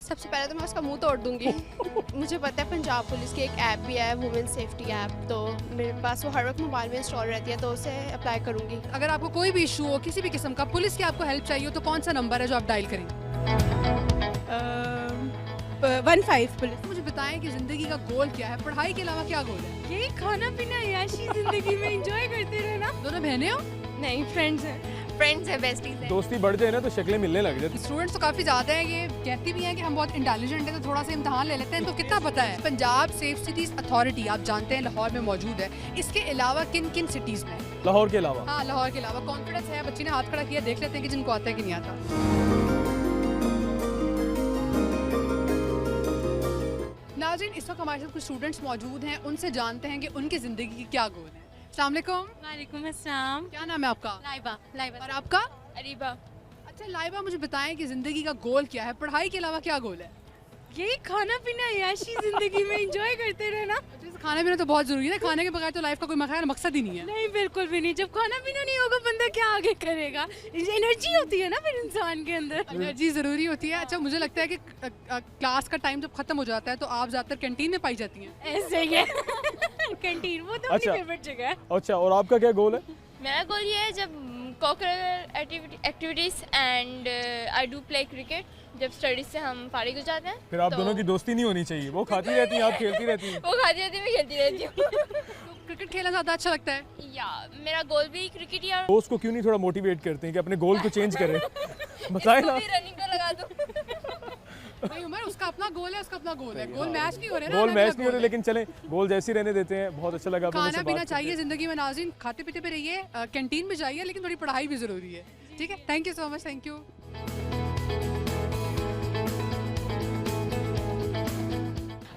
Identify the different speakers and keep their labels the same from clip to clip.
Speaker 1: सबसे पहले तो मैं उसका मुंह तोड़ दूंगी। मुझे पता है पंजाब पुलिस की एक ऐप भी है, वुमेन सेफ्टी ऐप, तो मेरे पास वो हर वक्त मोबाइल में इंस्टॉल रहती है, तो उसे अप्लाई करूंगी।
Speaker 2: अगर आपको कोई भी इशू हो किसी भी किस्म का, पुलिस की आपको हेल्प चाहिए हो, तो कौन सा नंबर है जो आप डायल करेंगे?
Speaker 3: 15 पुलिस।
Speaker 2: मुझे बताएं कि जिंदगी का गोल क्या है, पढ़ाई के अलावा क्या गोल है?
Speaker 3: यही खाना पीना याशी जिंदगी में एंजॉय करते रहना।
Speaker 2: दोनों बहनें हो?
Speaker 3: नहीं, फ्रेंड्स है बेस्टीज है।
Speaker 4: दोस्ती बढ़ जाए ना तो शक्लें मिलने लग जाती।
Speaker 2: स्टूडेंट्स तो काफ़ी ज़्यादा है, ये कहती भी हैं कि हम बहुत इंटेलिजेंट हैं, तो थोड़ा सा इम्तहान ले लेते हैं। इनको कितना पता है? पंजाब सेफ सिटीज़ अथॉरिटी आप जानते हैं लाहौर में मौजूद है, इसके अलावा किन किन सिटीज़ में?
Speaker 4: लाहौर के अलावा?
Speaker 2: हाँ, लाहौर के अलावा। कॉन्फिडेंस है, बच्ची ने हाथ खड़ा किया, देख लेते हैं कि जिनको आता है कि नहीं आता। नाज़रीन, इस वक्त हमारे साथ कुछ स्टूडेंट्स मौजूद हैं, उनसे जानते हैं कि उनकी ज़िंदगी की क्या गोल है। अस्सलाम वालेकुम।
Speaker 3: वालेकुम अस्सलाम।
Speaker 2: क्या नाम है आपका?
Speaker 3: लाइबा।
Speaker 2: और आपका?
Speaker 3: अरीबा।
Speaker 2: अच्छा लाइबा, मुझे बताएं कि ज़िंदगी का गोल क्या है, पढ़ाई के अलावा क्या गोल है?
Speaker 3: यही खाना पीना याशी जिंदगी में एंजॉय करते रहना।
Speaker 2: जैसे खाना पीना तो बहुत ज़रूरी है, खाने के बगैर तो लाइफ का कोई मकसद ही नहीं है।
Speaker 3: नहीं, बिल्कुल भी नहीं। जब खाना पीना नहीं होगा बंदा क्या आगे करेगा? एनर्जी होती है ना फिर इंसान के अंदर।
Speaker 2: एनर्जी ज़रूरी होती है। अच्छा, मुझे लगता है कि क्लास का टाइम जब खत्म हो जाता है तो आप ज़्यादातर कैंटीन में पाई जाती हैं।
Speaker 3: ऐसे ही है। कैंटीन वो तो
Speaker 4: अच्छा।
Speaker 3: मेरी फेवरेट जगह है।
Speaker 4: अच्छा, और आपका क्या गोल है?
Speaker 5: मेरा गोल ये है जब co-curricular activities and I do play cricket, जब स्टडीज से हम फारिग हो जाते हैं।
Speaker 4: फिर आप
Speaker 5: तो
Speaker 4: दोनों की दोस्ती नहीं होनी चाहिए, वो खाती रहती हैं, आप खेलती रहती हैं।
Speaker 5: वो खाती रहती है, मैं खेलती रहती हूँ।
Speaker 2: क्रिकेट खेलना ज़्यादा अच्छा लगता है?
Speaker 5: या मेरा गोल भी क्रिकेट ही और
Speaker 4: दोस्त को क्यों नहीं थोड़ा मोटिवेट करते हैं कि अपने गोल को चेंज करें? बताए ना।
Speaker 5: रनिंग को लगा दूँ।
Speaker 2: भाई उमर, उसका अपना गोल है, उसका अपना गोल है। गोल मैच नहीं हो रहे ना,
Speaker 4: गोल
Speaker 2: अलग-अलग
Speaker 4: मैच नहीं हो
Speaker 2: गोल
Speaker 4: रहे,
Speaker 2: है।
Speaker 4: लेकिन चलें गोल जैसे ही रहने देते हैं। बहुत अच्छा लगा आप लोगों से
Speaker 2: खाना
Speaker 4: बात
Speaker 2: पीना
Speaker 4: करके।
Speaker 2: चाहिए ज़िंदगी में नाज़रीन, खाते पीते पे रहिए, कैंटीन में जाइए, लेकिन थोड़ी पढ़ाई भी ज़रूरी है। ठीक है, thank you so much, thank you.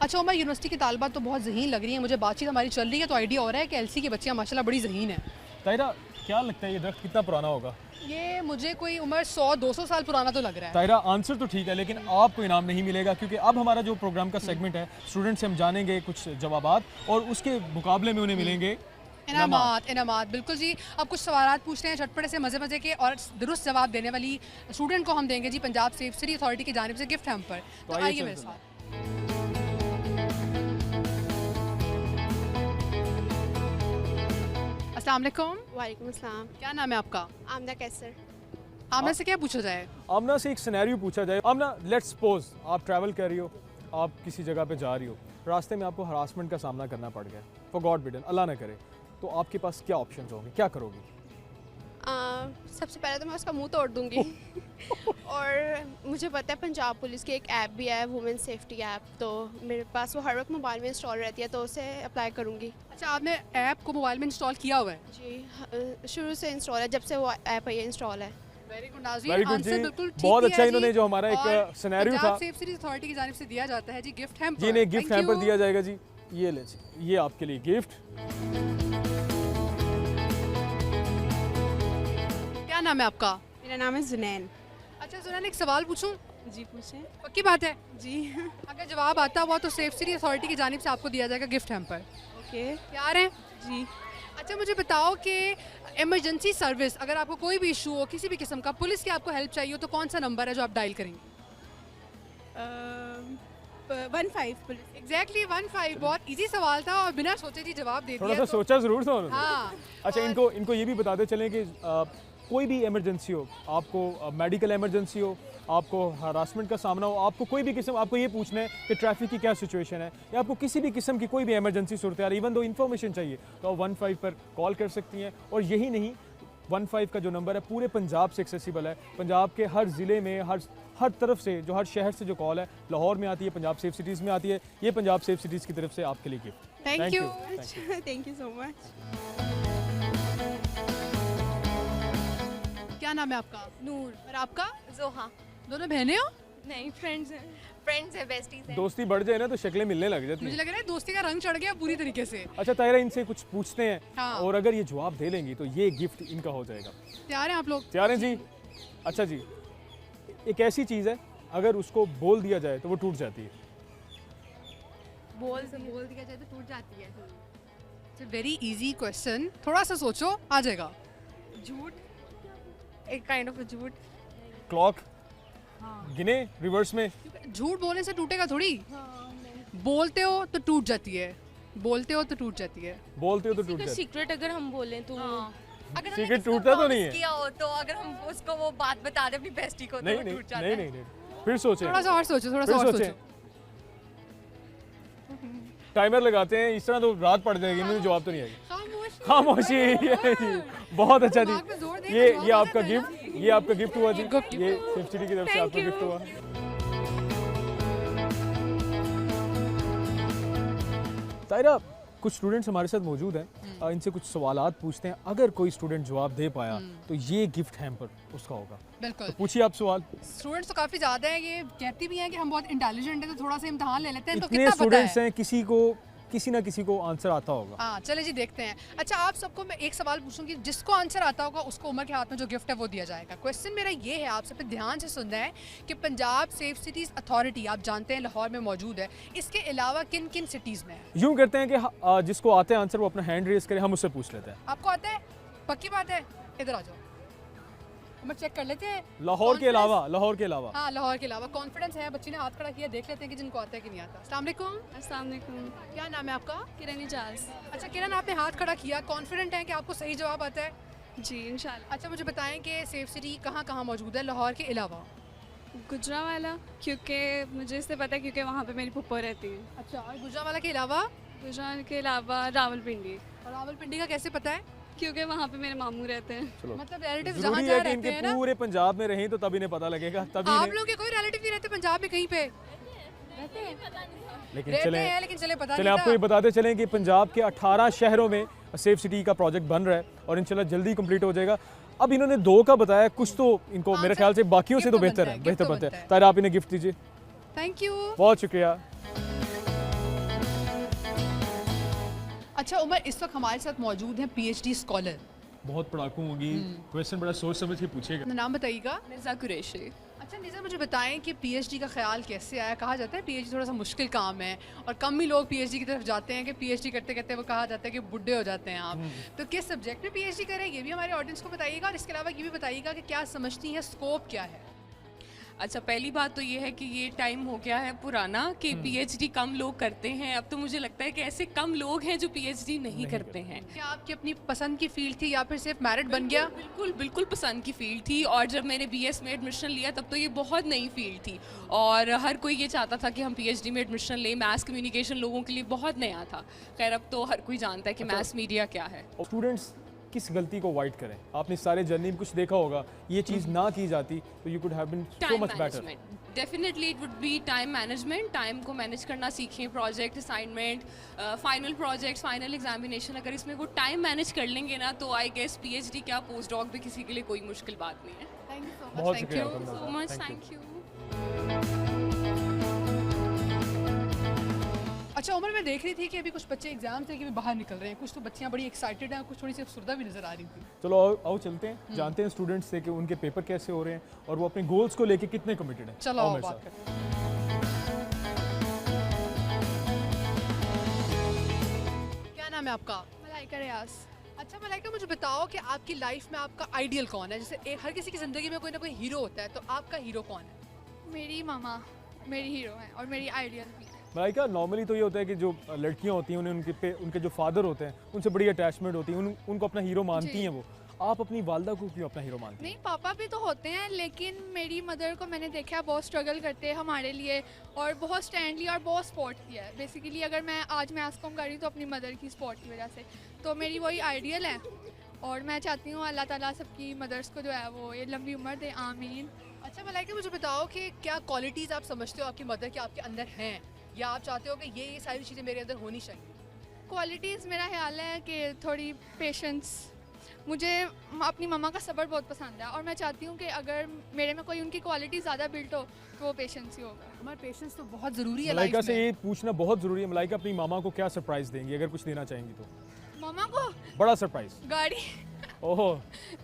Speaker 2: अच्छा उमर, यूनिवर्सिटी की तालबात तो बहुत ज़हीन लग रही है, मुझे बातचीत हमारी चल रही है तो आइडिया हो रहा है कि एलसी की बच्चियाँ माशाल्लाह बड़ी ज़हीन है।
Speaker 4: तायरा, क्या लगता है ये दरख्त कितना पुराना होगा?
Speaker 2: ये मुझे कोई उमर 100-200 साल पुराना तो लग रहा है।
Speaker 4: तायरा, आंसर तो ठीक है, लेकिन आपको इनाम नहीं मिलेगा, क्योंकि अब हमारा जो प्रोग्राम का सेगमेंट है, स्टूडेंट से हम जानेंगे कुछ जवाबात और उसके मुकाबले में उन्हें मिलेंगे
Speaker 2: इनामात। बिल्कुल जी। अब कुछ सवालात पूछते हैं चटपटे से, मज़े के, और दुरुस्त जवाब देने वाली स्टूडेंट को हम देंगे जी पंजाब सेफ सिटी अथॉरिटी की जानिब से गिफ्ट हैम्पर। तो आइए मेरे साथ। अस्सलाम वालेकुम।
Speaker 1: वालेकुम अस्सलाम।
Speaker 2: क्या नाम है आपका?
Speaker 1: आमना कैसर।
Speaker 2: आमना से क्या पूछा जाए?
Speaker 4: आमना से एक सिनेरियो पूछा जाए। आमना, लेट्स सपोज आप ट्रैवल कर रही हो, आप किसी जगह पे जा रही हो, रास्ते में आपको हरासमेंट का सामना करना पड़ गया, फॉर गॉड बिडन, अल्लाह ना करे, तो आपके पास क्या ऑप्शंस होंगे, क्या करोगी?
Speaker 1: सबसे पहले तो मैं उसका मुंह तोड़ दूंगी। और मुझे पता है पंजाब पुलिस की एक ऐप भी है, वुमेन सेफ्टी ऐप, तो मेरे पास वो हर वक्त मोबाइल में इंस्टॉल रहती है, तो उसे अप्लाई करूँगी।
Speaker 2: अच्छा, आपने ऐप को मोबाइल में इंस्टॉल किया हुआ है?
Speaker 1: जी, शुरू से इंस्टॉल है, जब से वो ऐप है ये इंस्टॉल है।
Speaker 2: वेरी गुड नाज़रीन,
Speaker 4: Very good
Speaker 2: आंसर
Speaker 4: जी।
Speaker 2: बिल्कुल ठीक
Speaker 4: बहुत
Speaker 2: दिया
Speaker 4: अच्छा
Speaker 2: है
Speaker 4: इन्होंने
Speaker 2: जी।
Speaker 4: जो हमारा एक
Speaker 2: और
Speaker 4: सिनेरियो था,
Speaker 2: पंजाब सेफ सिटी अथॉरिटी की जानिब से दिया जाता है जी गिफ्ट हैम्पर।
Speaker 4: जी, इन्हें गिफ्ट
Speaker 2: Thank
Speaker 4: हैम्पर
Speaker 2: you।
Speaker 4: दिया जाएगा जी। ये ले जी, ये आपके लिए गिफ्ट।
Speaker 2: क्या नाम है आपका?
Speaker 3: मेरा नाम है जुनैन।
Speaker 2: अच्छा जुनैन, एक सवाल पूछूं?
Speaker 3: जी पूछें।
Speaker 2: पक्की बात है?
Speaker 3: जी।
Speaker 2: अगर जवाब आता हुआ तो सेफ सिटी अथॉरिटी की जानिब से आपको दिया जाएगा गिफ्ट हैम्पर।
Speaker 3: ओके।
Speaker 2: तैयार हैं?
Speaker 3: जी।
Speaker 2: अच्छा मुझे बताओ कि इमरजेंसी सर्विस, अगर आपको कोई भी इशू हो किसी भी किस्म का, पुलिस की आपको हेल्प चाहिए हो, तो कौन सा नंबर है जो आप डायल करेंगे?
Speaker 3: 15 पुलिस।
Speaker 2: एग्जैक्टली 15। बहुत इजी सवाल था और बिना सोचे जी जवाब दे
Speaker 4: थोड़ा
Speaker 2: दिया।
Speaker 4: सा सोचा ज़रूर था उन्होंने।
Speaker 2: हाँ।
Speaker 4: अच्छा, इनको ये भी बताते चलें कि कोई भी इमरजेंसी हो, आपको मेडिकल इमरजेंसी हो, आपको हरासमेंट का सामना हो, आपको कोई भी किस्म, आपको ये पूछना है कि ट्रैफिक की क्या सिचुएशन है, या आपको किसी भी किस्म की कोई भी इमरजेंसी सूरत है, इवन दो इन्फॉर्मेशन चाहिए, तो आप 15 पर कॉल कर सकती हैं। और यही नहीं, 15 का जो नंबर है पूरे पंजाब से एक्सेसिबल है। पंजाब के हर ज़िले में, हर तरफ से, जो हर शहर से जो कॉल है, लाहौर में आती है, पंजाब सेफ सिटीज़ में आती है। ये पंजाब सेफ सिटीज़ की तरफ से आपके लिए gift.
Speaker 2: Thank you.
Speaker 3: Thank you so much.
Speaker 2: क्या नाम है आपका?
Speaker 3: नूर।
Speaker 2: और आपका?
Speaker 5: जोहा।
Speaker 2: दोनों बहनें हो?
Speaker 3: नहीं, फ्रेंड्स है बेस्टीज है।
Speaker 4: दोस्ती बढ़ जाए ना तो शक्लें मिलने लग जाती
Speaker 2: मुझे
Speaker 4: हैं।
Speaker 2: लग रहा है दोस्ती का रंग चढ़ गया पूरी तरीके से।
Speaker 4: अच्छा तायरा, इनसे कुछ पूछते हैं,
Speaker 2: हाँ।
Speaker 4: और अगर ये जवाब दे लेंगी तो ये गिफ्ट इनका हो जाएगा।
Speaker 2: तैयार हैं आप लोग?
Speaker 4: तैयार हैं जी? अच्छा जी, एक ऐसी चीज़ है अगर उसको बोल दिया जाए तो वो टूट जाती है।
Speaker 2: बोल दिया जाए तो टूट जाती है। इट्स वेरी इजी क्वेश्चन, थोड़ा सा सोचो, आ जाएगा।
Speaker 3: झूठ। एक काइंड ऑफ झूठ।
Speaker 4: क्लॉक। गिने रिवर्स में?
Speaker 2: झूठ बोलने से टूटेगा थोड़ी, बोलते हो तो टूट जाती है, बोलते हो तो टूट जाती है।
Speaker 4: बोलते हो तो टूट जाती
Speaker 5: सीक्रेट अगर हम बोलें तो
Speaker 3: अगर हमने
Speaker 4: Secret
Speaker 3: किसी को
Speaker 4: टूटता तो नहीं
Speaker 3: promise
Speaker 4: है।
Speaker 3: किया हो तो अगर हम उसको वो बात बता दें अपनी बेस्टी को तो
Speaker 4: नहीं
Speaker 3: वो
Speaker 4: नहीं
Speaker 3: टूट जाता
Speaker 4: नहीं
Speaker 3: है।
Speaker 4: नहीं नहीं फिर सोचें,
Speaker 2: थोड़ा सा और सोचो, थोड़ा सा
Speaker 4: फिर
Speaker 2: और
Speaker 4: सोचें।
Speaker 2: सोचो।
Speaker 4: टाइमर लगाते हैं, इस तरह तो रात पड़ जाएगी, मुझे जवाब तो नहीं आएगी।
Speaker 2: खामोशी।
Speaker 4: खामोशी, ये जी बहुत अच्छा जी।
Speaker 2: दिमाग में जोर दें,
Speaker 4: ये
Speaker 2: जवाब
Speaker 4: आपका
Speaker 2: आ जाता है
Speaker 4: गिफ्ट, ये आपका गिफ्ट हुआ जी, ये सेफ सिटी की तरफ से आपका गिफ्ट हुआ। तायरा, कुछ स्टूडेंट्स हमारे साथ मौजूद हैं, इनसे कुछ सवालात पूछते हैं, अगर कोई स्टूडेंट जवाब दे पाया तो ये गिफ्ट हैम्पर उसका होगा।
Speaker 2: बिल्कुल।
Speaker 4: तो पूछिए आप सवाल।
Speaker 2: स्टूडेंट्स तो काफ़ी ज़्यादा है, ये कहती भी हैं कि हम बहुत इंटेलिजेंट हैं तो थोड़ा सा इम्तहान ले लेते हैं, तो
Speaker 4: इतने
Speaker 2: कितना पता
Speaker 4: स्टूडेंट्स
Speaker 2: है?
Speaker 4: हैं, किसी ना किसी को आंसर आता होगा।
Speaker 2: हाँ चले जी देखते हैं। अच्छा आप सबको मैं एक सवाल पूछूंगी, जिसको आंसर आता होगा उसको उमर के हाथ में जो गिफ्ट है वो दिया जाएगा। क्वेश्चन मेरा ये है, आप सब पे ध्यान से सुनना है कि पंजाब सेफ सिटीज़ अथॉरिटी आप जानते हैं लाहौर में मौजूद है, इसके अलावा किन किन सिटीज़ में है?
Speaker 4: यूं करते हैं कि जिसको आते हैं आंसर वो अपना हैंड रेज करे, हम उससे पूछ लेते हैं।
Speaker 2: आपको आता है? पक्की बात है, इधर आ जाओ, उमर चेक कर लेते हैं।
Speaker 4: लाहौर के
Speaker 2: Confidence?
Speaker 4: अलावा, लाहौर के अलावा
Speaker 2: हाँ लाहौर के अलावा कॉन्फिडेंस है, बच्ची ने हाथ खड़ा किया, देख लेते हैं कि जिनको आता है कि नहीं आता। अस्सलाम वालेकुम।
Speaker 3: अस्सलाम वालेकुम।
Speaker 2: क्या नाम है आपका?
Speaker 3: किरण इजाज।
Speaker 2: अच्छा किरण, आपने हाथ खड़ा किया, कॉन्फिडेंट है कि आपको सही जवाब आता है?
Speaker 3: जी इंशाल्लाह।
Speaker 2: अच्छा मुझे बताएं कि सेफ सिटी कहाँ कहाँ मौजूद है लाहौर के अलावा?
Speaker 3: गुजरावाला, क्योंकि मुझे इससे पता है क्योंकि वहाँ पे मेरी फुप्पो रहती है।
Speaker 2: अच्छा, और गुजरावाला के अलावा?
Speaker 3: गुजरात के अलावा रावलपिंडी,
Speaker 2: और रावलपिंडी का कैसे पता है?
Speaker 3: क्योंकि वहाँ पे मेरे मामू रहते हैं।
Speaker 4: चलो,
Speaker 2: मतलब रिलेटिव जहाँ
Speaker 4: जरूरी
Speaker 2: जहाँ
Speaker 4: है कि
Speaker 2: रहते
Speaker 4: इनके
Speaker 2: हैं ना।
Speaker 4: पूरे पंजाब में रहें तो तब इन्हें पता लगेगा, तभी
Speaker 2: आप
Speaker 4: इन्हें।
Speaker 2: लोग के कोई रिलेटिव नहीं रहते पंजाब में कहीं पे?
Speaker 4: लेकिन
Speaker 2: रहते
Speaker 4: चलें,
Speaker 2: हैं लेकिन चले पता
Speaker 4: चलें
Speaker 2: नहीं
Speaker 4: आपको ये
Speaker 2: था।
Speaker 4: बताते चलें कि पंजाब के 18 शहरों में सेफ सिटी का प्रोजेक्ट बन रहा है और इंशाल्लाह जल्दी कंप्लीट हो जाएगा। अब इन्होंने 2 का बताया, कुछ तो इनको मेरे ख्याल से बाकियों से
Speaker 2: गिफ्ट
Speaker 4: तो
Speaker 2: तो
Speaker 4: बेहतर
Speaker 2: बनता
Speaker 4: है,
Speaker 2: है,
Speaker 4: बेहतर
Speaker 2: गिफ्ट तो
Speaker 4: बनता
Speaker 2: बनता
Speaker 4: है।
Speaker 2: है।
Speaker 4: तारा आप इन्हें गिफ्ट दीजिए।
Speaker 2: Thank you.
Speaker 4: बहुत शुक्रिया।
Speaker 2: अच्छा उमर, इस वक्त हमारे साथ मौजूद हैं पीएचडी स्कॉलर।
Speaker 4: बहुत पढ़ाकू होगी, क्वेश्चन बड़ा सोच समझ के पूछेगा।
Speaker 2: अपना नाम बताइएगा।
Speaker 3: मिर्ज़ा कुरैशी।
Speaker 2: अच्छा निज़ा, मुझे बताएं कि पीएचडी का ख्याल कैसे आया? कहा जाता है पीएचडी थोड़ा सा मुश्किल काम है और कम ही लोग पीएचडी की तरफ जाते हैं कि पीएचडी करते करते वो कहा जाता है कि बुढ़े हो जाते हैं आप। तो किस सब्जेक्ट में पीएचडी करें ये भी हमारे ऑडियंस को बताइएगा, और इसके अलावा ये भी बताइएगा कि क्या समझती हैं, स्कोप क्या है?
Speaker 6: अच्छा, पहली बात तो ये है कि ये टाइम हो गया है पुराना कि पीएचडी कम लोग करते हैं। अब तो मुझे लगता है कि ऐसे कम लोग हैं जो पीएचडी नहीं करते हैं।
Speaker 2: क्या आपकी अपनी पसंद की फील्ड थी या फिर सिर्फ मेरिट बन गया?
Speaker 6: बिल्कुल बिल्कुल पसंद की फील्ड थी, और जब मैंने बीएस में एडमिशन लिया तब तो ये बहुत नई फील्ड थी और हर कोई ये चाहता था कि हम पीएचडी में एडमिशन लें। मैथ्स कम्युनिकेशन लोगों के लिए बहुत नया था। खैर अब तो हर कोई जानता है कि मैथ्स मीडिया क्या है।
Speaker 4: स्टूडेंट्स किस गलती को अवॉइड करें? आपने सारे जर्नी में कुछ देखा होगा, ये चीज़ ना की जाती तो you could have been so
Speaker 6: time
Speaker 4: much better.
Speaker 6: Management, definitely it would be time management. Time को मैनेज करना सीखें, project assignment, final project, final examination, अगर इसमें वो टाइम मैनेज कर लेंगे ना तो आई गेस पीएचडी क्या पोस्ट डॉक भी किसी के लिए कोई मुश्किल बात नहीं है।
Speaker 2: थैंक यू सो
Speaker 4: बहुत
Speaker 2: मच। थैंक
Speaker 4: शुक्रिया
Speaker 2: यू।
Speaker 4: आपका।
Speaker 6: So much,
Speaker 4: Thank you.
Speaker 6: Thank you.
Speaker 2: अच्छा उमर, मैं देख रही थी कि अभी कुछ बच्चे एग्जाम से कि भी बाहर निकल रहे हैं, कुछ तो बच्चियां बड़ी एक्साइटेड हैं, कुछ थोड़ी सी अफसरदा भी नजर आ रही थी।
Speaker 4: चलो आओ चलते हैं, जानते हैं स्टूडेंट्स से कि उनके पेपर कैसे हो रहे हैं और वो अपने गोल्स को लेके कितने कमिटेड हैं।
Speaker 2: चलो
Speaker 4: आओ
Speaker 2: आओ
Speaker 4: मेरे
Speaker 2: बात
Speaker 4: साथ।
Speaker 2: करते हैं। क्या नाम है आपका?
Speaker 1: मलाइका रियाज।
Speaker 2: अच्छा मलाइका, मुझे बताओ कि आपकी लाइफ में आपका आइडियल कौन है? जैसे हर किसी की ज़िंदगी में कोई ना कोई हीरो होता है, तो आपका हीरो कौन है?
Speaker 1: मेरी मामा मेरी हीरो है और मेरी आइडियल भी।
Speaker 4: मलाइका, नॉर्मली तो ये होता है कि जो लड़कियां होती हैं उन्हें उनके जो फादर होते हैं उनसे बड़ी अटैचमेंट होती है, उनको अपना हीरो मानती हैं वो। आप अपनी वालदा को क्यों अपना हीरो मानती हैं?
Speaker 1: नहीं, पापा भी तो होते हैं, लेकिन मेरी मदर को मैंने देखा है बहुत स्ट्रगल करते हैं हमारे लिए और बहुत स्टैंड लिया और बहुत सपोर्ट किया है। बेसिकली अगर मैं आज मैथ्स कॉम कर रही हूँ तो अपनी मदर की सपोर्ट की वजह से, तो मेरी वही आइडियल है और मैं चाहती हूँ अल्लाह ताला सबकी मदर्स को जो है वो ये लंबी उम्र दे, आमीन।
Speaker 2: अच्छा मलाइका, मुझे बताओ कि क्या क्वालिटीज़ आप समझते हो आपकी मदर के आपके अंदर हैं, या आप चाहते हो कि ये सारी चीज़ें मेरे अंदर होनी चाहिए?
Speaker 1: क्वालिटीज़ मेरा ख्याल है कि थोड़ी पेशेंस, मुझे अपनी मम्मा का सब्र बहुत पसंद है और मैं चाहती हूँ कि अगर मेरे में कोई उनकी क्वालिटी ज़्यादा बिल्ट हो तो वो पेशेंस ही होगा।
Speaker 2: हमारा पेशेंस तो बहुत ज़रूरी है
Speaker 4: मलाइका
Speaker 2: लाइफ
Speaker 4: से
Speaker 2: में।
Speaker 4: ये पूछना बहुत ज़रूरी है, मलाइका अपनी मामा को क्या सरप्राइज़ देंगी अगर कुछ देना चाहेंगी तो?
Speaker 1: मम्मा को
Speaker 4: बड़ा सरप्राइज़।
Speaker 1: गाड़ी
Speaker 4: ओहो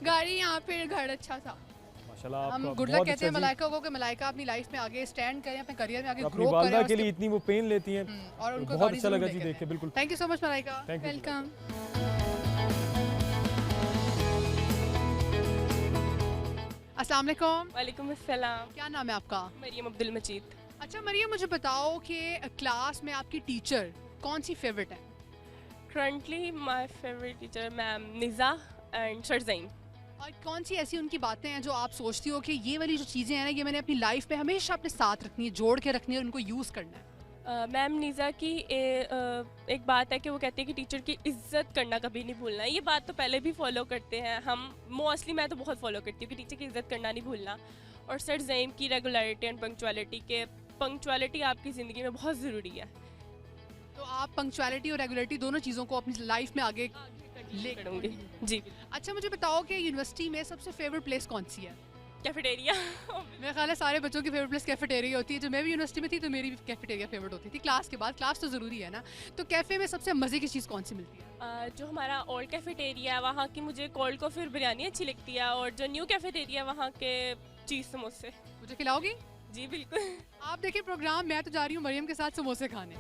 Speaker 1: गाड़ी या फिर घर अच्छा था।
Speaker 4: माशाल्लाह,
Speaker 2: हम
Speaker 4: आपका
Speaker 2: गुड लक
Speaker 4: बहुत
Speaker 2: कहते हैं
Speaker 4: अच्छा जी।
Speaker 2: मलाइका को कि मलाइका अपनी लाइफ में आगे स्टैंड करें, अपने करियर में आगे
Speaker 4: अपनी
Speaker 2: ग्रो करें
Speaker 4: वालदा
Speaker 2: और
Speaker 4: के लिए इतनी वो पेन लेती हैं,
Speaker 2: और उनको
Speaker 4: बहुत अच्छा लगा जी देख के। बिल्कुल,
Speaker 2: thank you so much Malaika.
Speaker 4: Thank you.
Speaker 1: Welcome.
Speaker 2: अस्सलाम वालेकुम।
Speaker 7: वालेकुम अस्सलाम।
Speaker 2: क्या नाम है आपका?
Speaker 7: मरियम अब्दुल मजीद।
Speaker 2: अच्छा मरियम, मुझे बताओ कि क्लास में आपकी टीचर कौन सी फेवरेट है?
Speaker 7: Currently my favourite teacher ma'am Niza and Sharzeen.
Speaker 2: और कौन सी ऐसी उनकी बातें हैं जो आप सोचती हो कि ये वाली जो चीज़ें हैं ना, ये मैंने अपनी लाइफ में हमेशा अपने साथ रखनी है, जोड़ के रखनी है और उनको यूज़ करना है?
Speaker 7: मैम निज़ा की एक बात है कि वो कहती है कि टीचर की इज़्ज़त करना कभी नहीं भूलना है। ये बात तो पहले भी फॉलो करते हैं हम, मोस्टली मैं तो बहुत फॉलो करती हूँ कि टीचर की इज़्ज़त करना नहीं भूलना। और सर ज़ईम की रेगुलरिटी एंड पंक्चुअलिटी के पंक्चुअलिटी आपकी ज़िंदगी में बहुत ज़रूरी है।
Speaker 2: तो आप पंक्चुअलिटी और रेगुलरिटी दोनों चीज़ों को अपनी लाइफ में आगे ले
Speaker 7: करूँगी जी।
Speaker 2: अच्छा मुझे बताओ कि यूनिवर्सिटी में सबसे फेवरेट प्लेस कौन सी है?
Speaker 7: कैफेटेरिया।
Speaker 2: मेरा ख्याल है सारे बच्चों की फेवरेट प्लेस कैफेटेरिया होती है। जब मैं भी यूनिवर्सिटी में थी तो मेरी भी कैफेटेरिया फेवरेट होती थी। क्लास के बाद, क्लास तो ज़रूरी है ना, तो कैफ़े में सबसे मज़े की चीज़ कौन सी मिलती है?
Speaker 7: जो हमारा ओल्ड कैफेटेरिया है वहाँ की मुझे कोल्ड कॉफ़ी और बिरयानी अच्छी लगती है, और जो न्यू कैफेटेरिया वहाँ के चीज़ समोसे।
Speaker 2: मुझे खिलाओगी?
Speaker 7: जी बिल्कुल।
Speaker 2: आप देखिए प्रोग्राम, मैं तो जा रही हूँ मरियम के साथ समोसे खाने।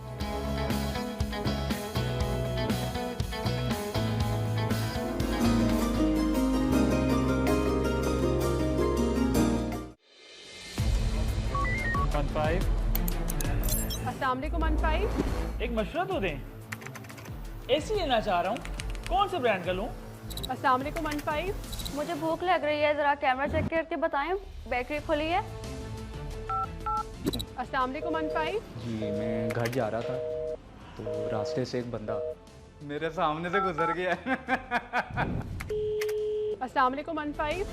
Speaker 2: अस्सलाम वालेकुम अनफाइव।
Speaker 8: एक मशवरा तो दें। एसी लेना चाह रहा हूँ, कौन से ब्रांड का लूँ?
Speaker 2: अस्सलाम वालेकुम अनफाइव।
Speaker 9: मुझे भूख लग रही है, ज़रा कैमरा चेक करके बताएं, बैटरी खुली है?
Speaker 2: अस्सलाम वालेकुम अनफाइव।
Speaker 10: जी मैं घर जा रहा था तो रास्ते से एक बंदा मेरे सामने से गुजर गया।
Speaker 2: अस्सलाम वालेकुम अनफाइव।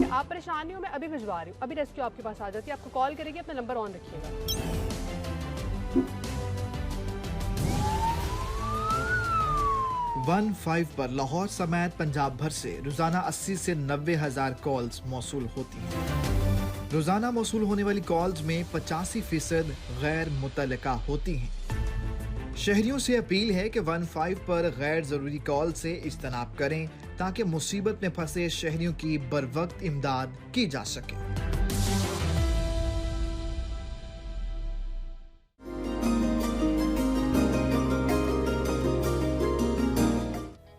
Speaker 2: आप परेशान नहीं हो, मैं अभी भिजवा रही हूँ, अभी रेस्क्यू आपके पास आ जाती है, आपको कॉल करेगी, अपना नंबर ऑन रखिएगा।
Speaker 11: 15 पर लाहौर समेत पंजाब भर से रोजाना 80 से 90 हज़ार कॉल्स मौसूल होती हैं। रोजाना मौसूल होने वाली कॉल्स में 85% गैर मुतल्लिका होती हैं। शहरियों से अपील है कि 15 पर गैर जरूरी कॉल से इज्तनाब करें ताकि मुसीबत में फंसे शहरियों की बरवक्त इमदाद की जा सके।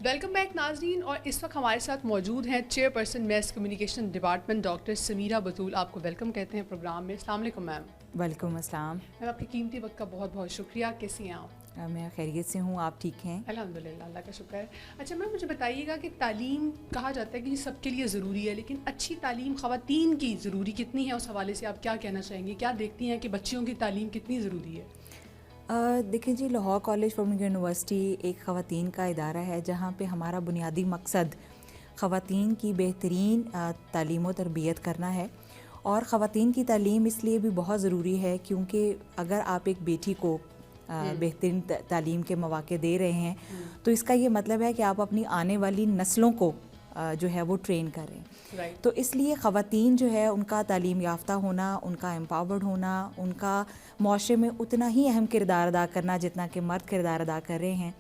Speaker 2: वेलकम बैक नाज़रीन, और इस वक्त हमारे साथ मौजूद हैं chairperson mass communication department doctor Samira Batool. आपको वेलकम कहते हैं प्रोग्राम में। अस्सलाम वालेकुम मैम।
Speaker 12: वेलकम अस्सलाम।
Speaker 2: मैम आपके कीमती वक्त का बहुत बहुत शुक्रिया। कैसी हैं आप?
Speaker 12: मैं खैरियत से हूँ, आप ठीक हैं?
Speaker 2: अल्हम्दुलिल्लाह, अल्लाह का शुक्र है। अच्छा मैम मुझे बताइएगा कि तालीम कहा जाता है कि सबके लिए ज़रूरी है, लेकिन अच्छी तालीम ख़वातीन की ज़रूरी कितनी है, उस हवाले से आप क्या कहना चाहेंगी? क्या देखती हैं कि बच्चियों की तालीम कितनी ज़रूरी है?
Speaker 12: देखिए जी, Lahore college for women university एक ख़वातीन का इदारा है जहाँ पे हमारा बुनियादी मकसद ख़वातीन की बेहतरीन तालीम व तरबियत करना है। और ख़वातीन की तालीम इसलिए भी बहुत ज़रूरी है क्योंकि अगर आप एक बेटी को बेहतरीन तालीम के मौके दे रहे हैं तो इसका ये मतलब है कि आप अपनी आने वाली नस्लों को जो है वो ट्रेन करें। तो इसलिए ख़वातीन जो है उनका तालीम याफ्ता होना, उनका एम्पावर्ड होना, उनका माशरे में उतना ही अहम किरदार अदा करना जितना कि मर्द किरदार अदा कर रहे हैं।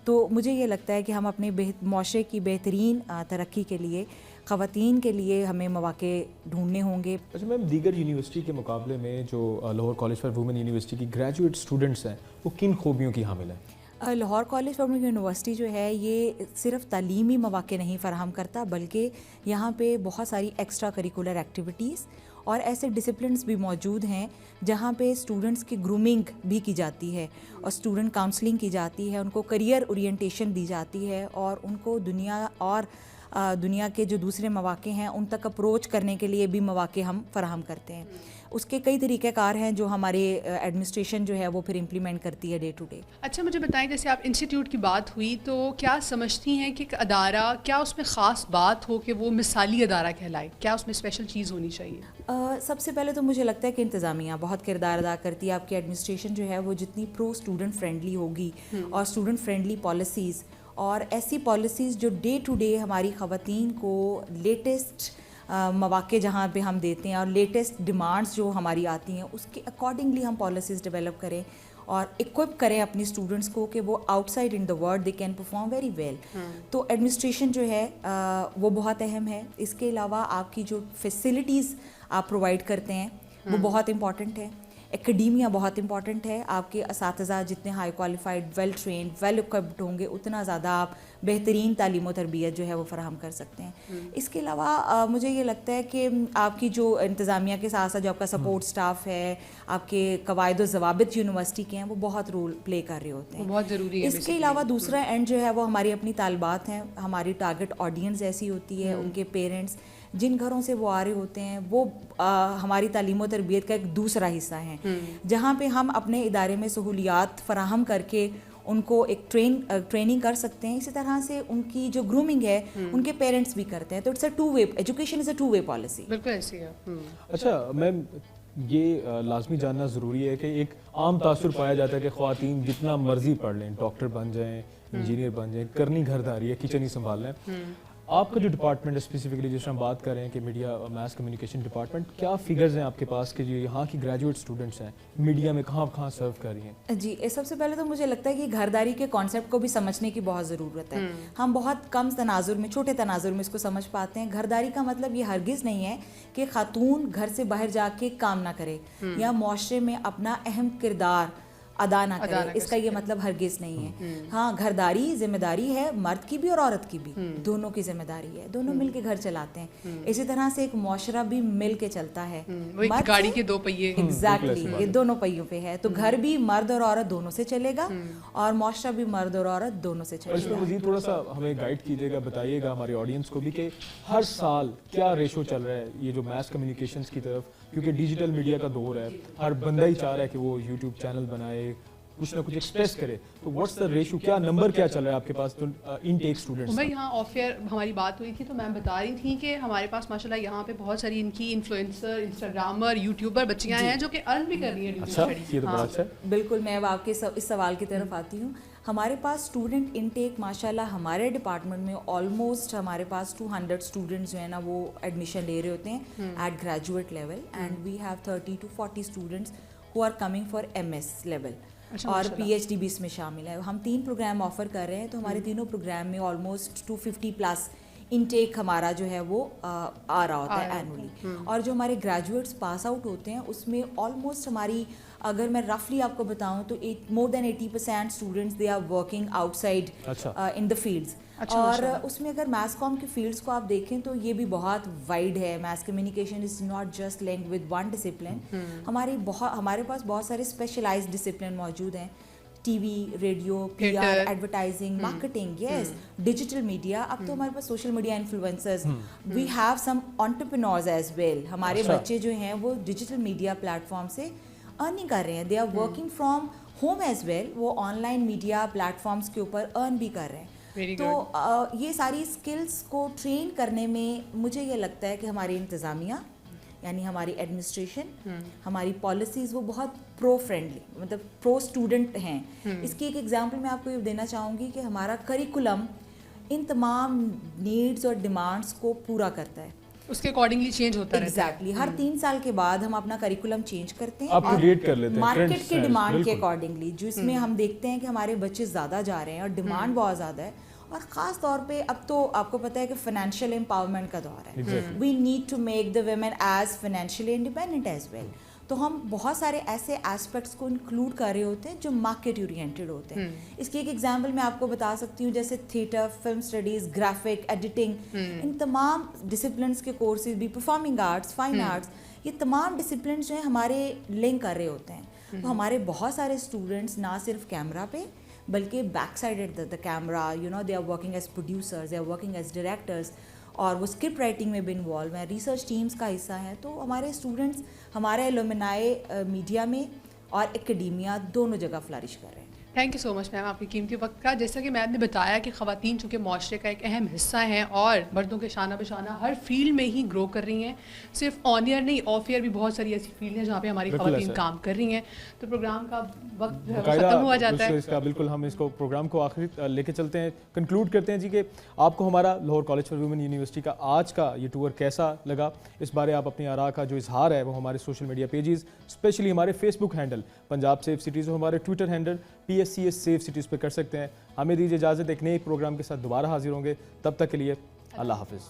Speaker 12: तो मुझे ये लगता है कि हम अपने माशरे की बेहतरीन तरक्की के लिए ख़वातीन के लिए हमें मौके ढूंढने होंगे।
Speaker 4: अच्छा मैम, दीगर यूनिवर्सिटी के मुकाबले में जो Lahore college for women university की ग्रेजुएट स्टूडेंट्स हैं वो किन खूबियों की हामिल हैं?
Speaker 12: Lahore college for women university जो है ये सिर्फ तालीमी मौके नहीं फ़राहम करता बल्कि यहाँ पे बहुत सारी एक्स्ट्रा करिकुलर एक्टिविटीज़ और ऐसे डिसिप्लिन्स भी मौजूद हैं जहाँ पे स्टूडेंट्स की ग्रूमिंग भी की जाती है और स्टूडेंट काउंसलिंग की जाती है, उनको करियर ओरिएंटेशन दी जाती है और उनको दुनिया के जो दूसरे मौके हैं उन तक अप्रोच करने के लिए भी मौके हम फराहम करते हैं। उसके कई तरीक़ेकार हैं जो हमारे एडमिनिस्ट्रेशन जो है वो फिर इम्प्लीमेंट करती है डे टू डे।
Speaker 2: अच्छा मुझे बताएं, जैसे आप इंस्टीट्यूट की बात हुई तो क्या समझती हैं कि एक अदारा, क्या उसमें ख़ास बात हो कि वो मिसाली अदारा कहलाए? क्या उसमें स्पेशल चीज़ होनी चाहिए?
Speaker 12: सबसे पहले तो मुझे लगता है कि इंतज़ामिया बहुत किरदार अदा करती है। आपकी एडमिनिस्ट्रेशन जो है वो जितनी प्रो स्टूडेंट फ्रेंडली होगी और स्टूडेंट फ्रेंडली पॉलिसीज़ और ऐसी पॉलिसीज़ जो डे टू डे हमारी ख़वातीन को लेटेस्ट मौके जहाँ पे हम देते हैं और लेटेस्ट डिमांड्स जो हमारी आती हैं उसके अकॉर्डिंगली हम पॉलिसीज़ डेवलप करें और इक्विप करें अपनी स्टूडेंट्स को कि वो outside in the world they can perform very well. तो एडमिनिस्ट्रेशन जो है वो बहुत अहम है। इसके अलावा आपकी जो फैसिलिटीज़ आप प्रोवाइड करते हैं वो बहुत इंपॉर्टेंट है। एकेडमिया बहुत इंपॉर्टेंट है। आपके असातिज़ा जितने high qualified, well trained, well equipped होंगे, उतना ज़्यादा आप बेहतरीन तालीम और तरबियत जो है वो फ़राहम कर सकते हैं। इसके अलावा मुझे ये लगता है कि आपकी जो इंतज़ामिया के साथ साथ जो आपका सपोर्ट स्टाफ है, आपके कवायद व ज़वाबित यूनिवर्सिटी के हैं, वो बहुत रोल प्ले कर रहे होते हैं,
Speaker 2: बहुत ज़रूरी है।
Speaker 12: इसके अलावा दूसरा एंड जो है वो हमारी अपनी तालिबात हैं, हमारी टारगेट ऑडियंस ऐसी होती है, उनके पेरेंट्स जिन घरों से वो आ रहे होते हैं वो हमारी तालीम और तरबियत का एक दूसरा हिस्सा है, जहाँ पे हम अपने इदारे में सहूलियात फराहम करके उनको एक ट्रेनिंग कर सकते हैं। इसी तरह से उनकी जो ग्रूमिंग है उनके पेरेंट्स भी करते हैं। तो it's a two way, education is a two way policy.
Speaker 2: बिल्कुल ऐसी है।
Speaker 4: अच्छा मैम, ये लाजमी जानना ज़रूरी है कि एक आम तासुर पाया जाता है कि ख़वातीन जितना मर्जी पढ़ लें, डॉक्टर बन जाएं, इंजीनियर बन जाएं, करनी घरदारी है, किचन ही संभाल लें। आपका जो डिपार्टमेंट है स्पेसिफिकली जिस हम बात कर रहे हैं कि मीडिया मास कम्युनिकेशन डिपार्टमेंट, क्या फिगर्स हैं आपके पास कि जो यहाँ की ग्रेजुएट स्टूडेंट्स हैं मीडिया में कहाँ सर्व कर रही हैं?
Speaker 12: जी, सबसे पहले तो मुझे लगता है कि घरदारी के कॉन्सेप्ट को भी समझने की बहुत ज़रूरत है। हम बहुत कम तनाजुर में, छोटे तनाजुर में इसको समझ पाते हैं। घरदारी का मतलब ये हरगिज़ नहीं है कि खातून घर से बाहर जाके काम ना करे या मुआशरे में अपना अहम किरदार अदा ना करे, इसका ये मतलब हरगिज़ नहीं है। हाँ, घरदारी जिम्मेदारी है मर्द की भी और औरत की भी, दोनों की जिम्मेदारी है, दोनों मिल के घर चलाते हैं। इसी तरह से एक मुआशरा भी मिल के चलता है,
Speaker 2: गाड़ी के दो पहिए।
Speaker 12: एग्जैक्टली, ये दोनों पहियों पे है। तो घर भी मर्द और औरत दोनों से चलेगा और मुआशरा भी मर्द और औरत दोनों से चलेगा।
Speaker 4: इसमें मज़ीद थोड़ा सा हमें गाइड कीजिएगा, बताइएगा हमारे ऑडियंस को भी कि हर साल क्या रेशो चल रहा है ये जो मास कम्युनिकेशंस की तरफ, क्योंकि डिजिटल मीडिया का दौर है, हर बंदा ही चाह रहा है कि वो यूट्यूब चैनल बनाए, कुछ ना कुछ एक्सप्रेस करे। तो व्हाट्स द रेशियो, क्या नंबर क्या चल रहा है आपके पास तो इनटेक स्टूडेंट्स?
Speaker 2: भाई यहाँ ऑफ एयर हमारी बात हुई थी तो मैम बता रही थी कि हमारे पास माशाल्लाह यहाँ पे बहुत सारी इनकी इन्फ्लुएंसर, इंस्टाग्रामर, यूट्यूबर बच्चियाँ हैं जो कि अर्न भी कर रही हैं।
Speaker 4: अच्छा, ये तो बड़ा अच्छा है।
Speaker 12: बिल्कुल, मैं अब आपके इस सवाल की तरफ आती हूँ। हमारे पास स्टूडेंट इनटेक माशाल्लाह हमारे डिपार्टमेंट में ऑलमोस्ट हमारे पास 200 स्टूडेंट्स जो है ना वो एडमिशन ले रहे होते हैं at graduate level, and we have 30 to 40 students who are coming for MS level और PhD भी इसमें शामिल है। हम 3 प्रोग्राम ऑफर कर रहे हैं, तो हमारे तीनों प्रोग्राम में ऑलमोस्ट 250+ इनटेक हमारा जो है वो आ रहा होता है एनुअली। और जो हमारे ग्रेजुएट्स पास आउट होते हैं उसमें ऑलमोस्ट हमारी, अगर मैं रफली आपको बताऊं तो more than 80% students they are working outside in the fields. और उसमें अगर मास कॉम की फील्ड्स को आप देखें तो ये भी बहुत वाइड है। Mass communication is not just linked with one discipline. हमारे पास बहुत सारे स्पेशलाइज्ड डिसिप्लिन मौजूद हैं, TV, radio, PR, advertising, marketing, yes, digital media. अब तो हमारे पास social media influencers, we have some entrepreneurs as well. हमारे बच्चे जो हैं वो डिजिटल मीडिया प्लेटफॉर्म से अर्निंग कर रहे हैं, they are working from home as well. वो ऑनलाइन मीडिया प्लेटफॉर्म्स के ऊपर अर्न भी कर रहे हैं। तो ये सारी स्किल्स को ट्रेन करने में मुझे ये लगता है कि हमारी इंतज़ामिया यानी हमारी एडमिनिस्ट्रेशन, हमारी पॉलिसीज़ वो बहुत प्रो फ्रेंडली, मतलब प्रो स्टूडेंट हैं। इसकी एक एग्जांपल मैं आपको ये देना चाहूँगी कि हमारा करिकुलम इन तमाम नीड्स और डिमांड्स को पूरा करता है,
Speaker 2: उसके अकॉर्डिंगली चेंज होता है।
Speaker 12: एग्जैक्टली, हर 3 साल के बाद हम अपना करिकुलम चेंज करते हैं,
Speaker 4: अपडेट कर लेते हैं
Speaker 12: मार्केट के डिमांड के अकॉर्डिंगली, जिसमें हम देखते हैं कि हमारे बच्चे ज़्यादा जा रहे हैं और डिमांड बहुत ज़्यादा है। और ख़ास तौर पे अब तो आपको पता है कि फाइनेंशियल एम्पावरमेंट का दौर है। We need to make the women as financially independent as well. तो हम बहुत सारे ऐसे एस्पेक्ट्स को इंक्लूड कर रहे होते हैं जो मार्केट ओरिएंटेड होते हैं। इसकी एक एग्जांपल मैं आपको बता सकती हूँ, जैसे theatre, film studies, graphic, editing, इन तमाम डिसिप्लिन्स के कोर्सेज भी, परफॉर्मिंग आर्ट्स, फाइन आर्ट्स, ये तमाम डिसिप्लिन जो हैं हमारे लिंक कर रहे होते हैं। तो हमारे बहुत सारे स्टूडेंट्स ना सिर्फ कैमरा पे बल्कि back side the camera, you know, they are working as producers, they are working as directors, और वो स्क्रिप्ट राइटिंग में भी इन्वॉल्व हैं, रिसर्च टीम्स का हिस्सा हैं। तो हमारे स्टूडेंट्स हमारे एलुमनाई मीडिया में और एकेडमिया दोनों जगह फ्लरिश कर रहे हैं।
Speaker 2: Thank you so much ma'am आपके कीमती वक्त का। जैसा कि मैम ने बताया कि ख़वातीन चूँकि माशरे का एक अहम हिस्सा हैं और मर्दों के शाना बशाना हर फील्ड में ही ग्रो कर रही हैं, सिर्फ ऑन ईयर नहीं ऑफ ईयर भी बहुत सारी ऐसी फील्ड हैं जहाँ पे हमारी ख़वातीन काम कर रही हैं। तो प्रोग्राम का वक्त ख़त्म हुआ जाता है।
Speaker 4: इसका बिल्कुल हम इसको प्रोग्राम को आखिरी लेके चलते हैं, कंक्लूड करते हैं जी कि आपको हमारा Lahore college for women university का आज का ये टूर कैसा लगा। इस बारे आप अपनी आरा का जो इजहार है वो हमारे सोशल मीडिया पेजेस, स्पेशली हमारे Facebook handle Punjab safe cities और हमारे Twitter handle PSCS safe cities पे कर सकते हैं। हमें दीजिए इजाज़त, एक नए प्रोग्राम के साथ दोबारा हाजिर होंगे, तब तक के लिए अल्लाह हाफिज़।